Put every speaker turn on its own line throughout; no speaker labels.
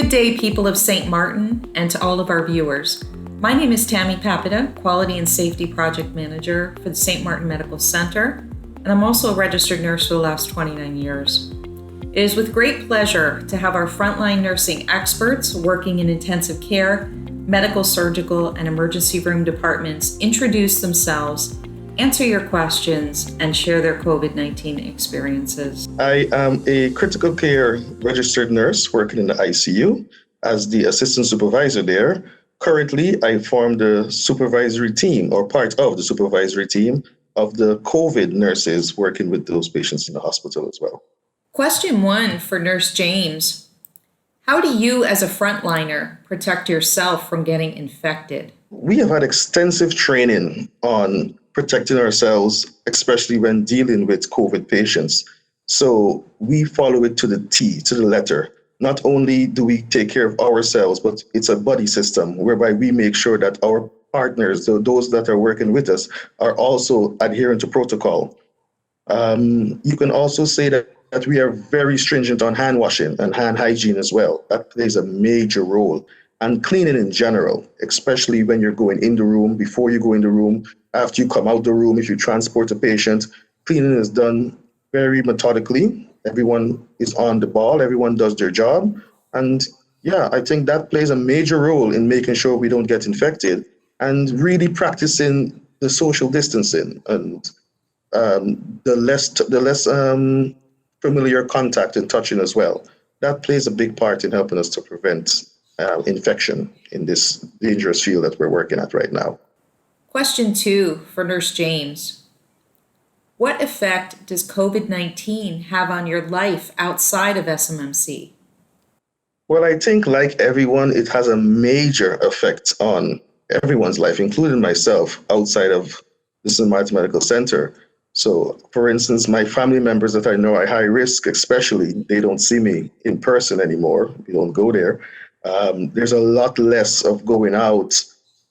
Good day, people of St. Martin, and to all of our viewers. My name is Tammy Papita, Quality and Safety Project Manager for the St. Martin Medical Center, and I'm also a registered nurse for the last 29 years. It is with great pleasure to have our frontline nursing experts working in intensive care, medical, surgical, and emergency room departments introduce themselves, answer your questions, and share their COVID-19 experiences.
I am a critical care registered nurse working in the ICU as the assistant supervisor there. Currently, I form the supervisory team or part of the supervisory team of the COVID nurses working with those patients in the hospital as well.
Question 1 for Nurse James. How do you as a frontliner protect yourself from getting infected?
We have had extensive training on protecting ourselves, especially when dealing with COVID patients. So we follow it to the T, to the letter. Not only do we take care of ourselves, but it's a buddy system whereby we make sure that our partners, so those that are working with us, are also adhering to protocol. You can also say that we are very stringent on hand washing and hand hygiene as well. That plays a major role. And cleaning in general, especially when you're going in the room, before you go in the room, after you come out the room, if you transport a patient, cleaning is done very methodically. Everyone is on the ball, everyone does their job. And yeah, I think that plays a major role in making sure we don't get infected and really practicing the social distancing and the less familiar contact and touching as well. That plays a big part in helping us to prevent infection in this dangerous field that we're working at right now.
Question 2 for Nurse James. What effect does COVID-19 have on your life outside of SMMC?
Well, I think like everyone, it has a major effect on everyone's life, including myself, outside of the St. Martin Medical Center. So, for instance, my family members that I know are high risk, especially, they don't see me in person anymore. We don't go there. There's a lot less of going out.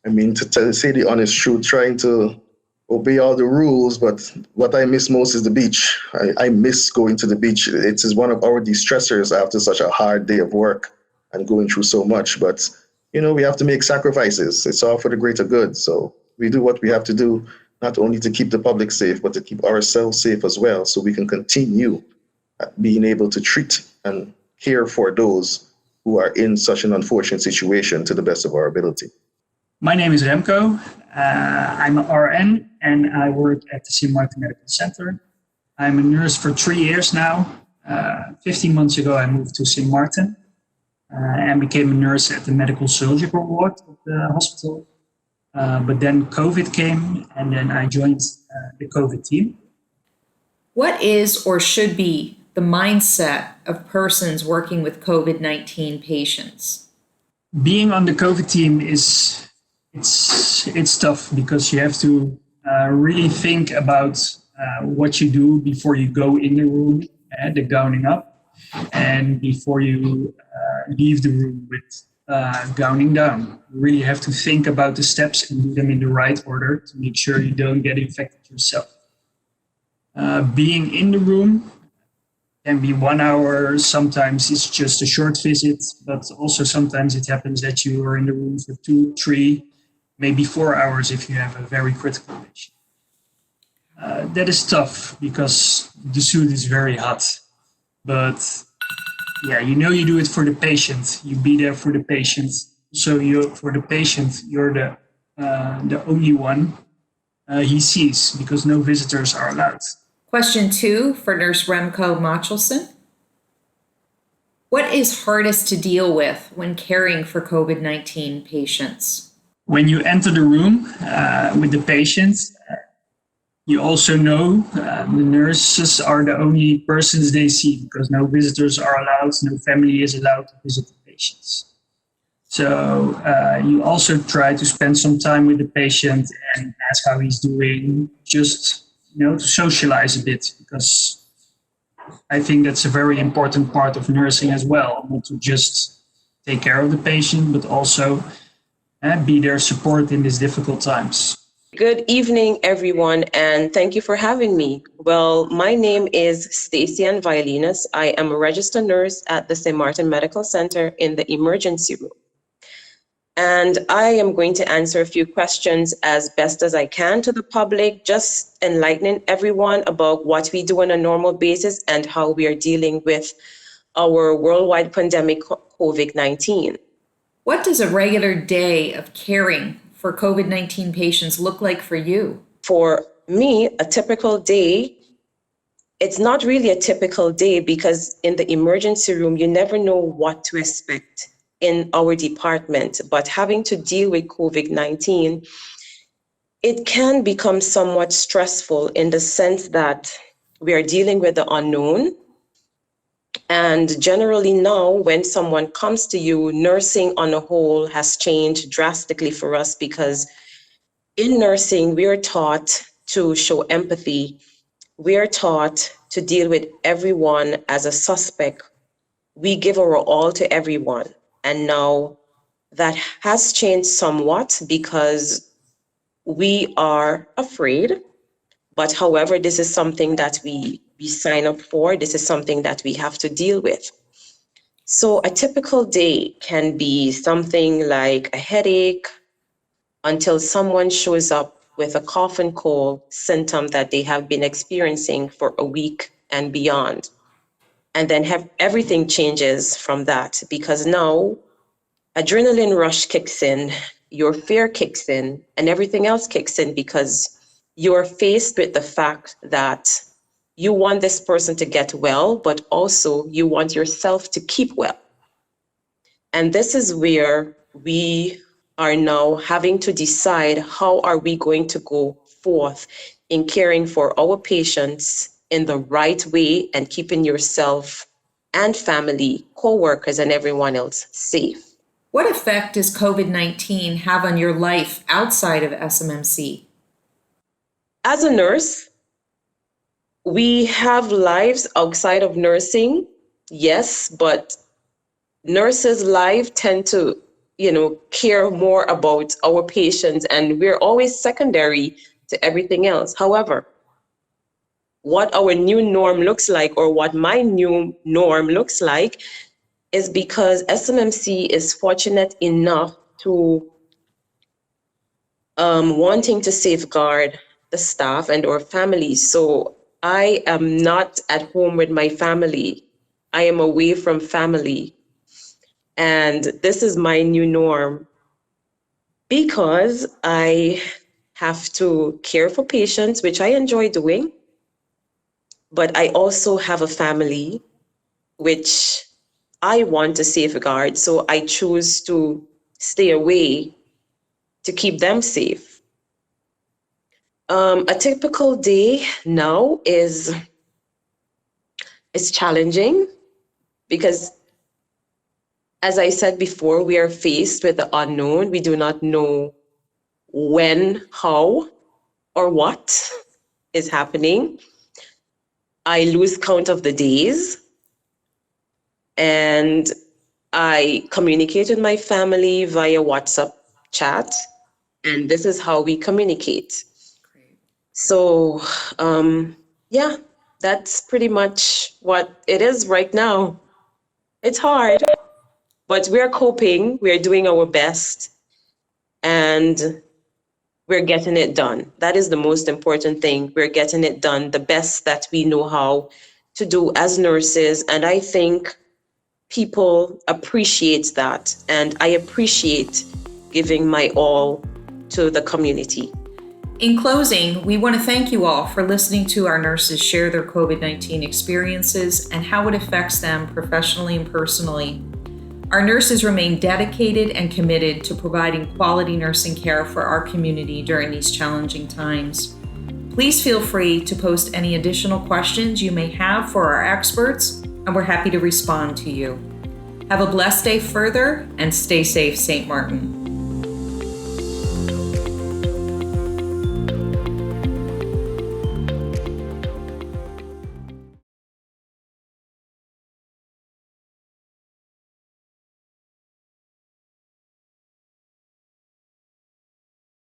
I mean, to say the honest truth, trying to obey all the rules, but what I miss most is the beach. I miss going to the beach. It is one of our de-stressors after such a hard day of work and going through so much. But, you know, we have to make sacrifices. It's all for the greater good. So we do what we have to do, not only to keep the public safe, but to keep ourselves safe as well, so we can continue being able to treat and care for those who are in such an unfortunate situation to the best of our ability.
My name is Remco. I'm an RN and I work at the St. Martin Medical Center. I'm a nurse for 3 years now. 15 months ago, I moved to St. Martin and became a nurse at the medical surgical ward of the hospital. But then COVID came and then I joined the COVID team.
What is or should be the mindset of persons working with COVID-19 patients?
Being on the COVID team it's tough because you have to really think about what you do before you go in the room, the gowning up, and before you leave the room with gowning down. You really have to think about the steps and do them in the right order to make sure you don't get infected yourself. Being in the room can be 1 hour, sometimes it's just a short visit, but also sometimes it happens that you are in the room for 2, 3, maybe 4 hours if you have a very critical patient. That is tough because the suit is very hot, but yeah, you know you do it for the patient. You be there for the patient. So for the patient, you're the only one he sees because no visitors are allowed.
Question 2 for Nurse Remco Mochelson. What is hardest to deal with when caring for COVID-19 patients?
When you enter the room with the patient, you also know the nurses are the only persons they see because no visitors are allowed, no family is allowed to visit the patients. So you also try to spend some time with the patient and ask how he's doing, just to socialize a bit, because I think that's a very important part of nursing as well, not to just take care of the patient, but also be their support in these difficult times.
Good evening, everyone, and thank you for having me. Well, my name is Stacey Ann Villainess. I am a registered nurse at the St. Martin Medical Center in the emergency room. And I am going to answer a few questions as best as I can to the public, just enlightening everyone about what we do on a normal basis and how we are dealing with our worldwide pandemic, COVID-19.
What does a regular day of caring for COVID-19 patients look like for you?
For me, a typical day, it's not really a typical day because in the emergency room, you never know what to expect in our department. But having to deal with COVID-19, it can become somewhat stressful in the sense that we are dealing with the unknown. And generally now, when someone comes to you, nursing on a whole has changed drastically for us because in nursing, we are taught to show empathy. We are taught to deal with everyone as a suspect. We give our all to everyone. And now that has changed somewhat because we are afraid. But however, this is something that we sign up for. This is something that we have to deal with. So a typical day can be something like a headache until someone shows up with a cough and cold symptom that they have been experiencing for a week and beyond. And then everything changes from that because now adrenaline rush kicks in, your fear kicks in, and everything else kicks in because you're faced with the fact that you want this person to get well, but also you want yourself to keep well. And this is where we are now having to decide how are we going to go forth in caring for our patients in the right way and keeping yourself and family, co-workers, and everyone else safe.
What effect does COVID-19 have on your life outside of SMMC?
As a nurse, we have lives outside of nursing, yes, but nurses' lives tend to, care more about our patients, and we're always secondary to everything else. However, what our new norm looks like, or what my new norm looks like, is because SMMC is fortunate enough to wanting to safeguard the staff and our families. So I am not at home with my family. I am away from family. And this is my new norm because I have to care for patients, which I enjoy doing. But I also have a family, which I want to safeguard. So I choose to stay away to keep them safe. A typical day now is challenging because, as I said before, we are faced with the unknown. We do not know when, how, or what is happening. I lose count of the days, and I communicate with my family via WhatsApp chat, and this is how we communicate. So, yeah, that's pretty much what it is right now. It's hard, but we're coping, we're doing our best, and we're getting it done. That is the most important thing. We're getting it done the best that we know how to do as nurses. And I think people appreciate that. And I appreciate giving my all to the community.
In closing, we want to thank you all for listening to our nurses share their COVID-19 experiences and how it affects them professionally and personally. Our nurses remain dedicated and committed to providing quality nursing care for our community during these challenging times. Please feel free to post any additional questions you may have for our experts, and we're happy to respond to you. Have a blessed day further, and stay safe, St. Martin.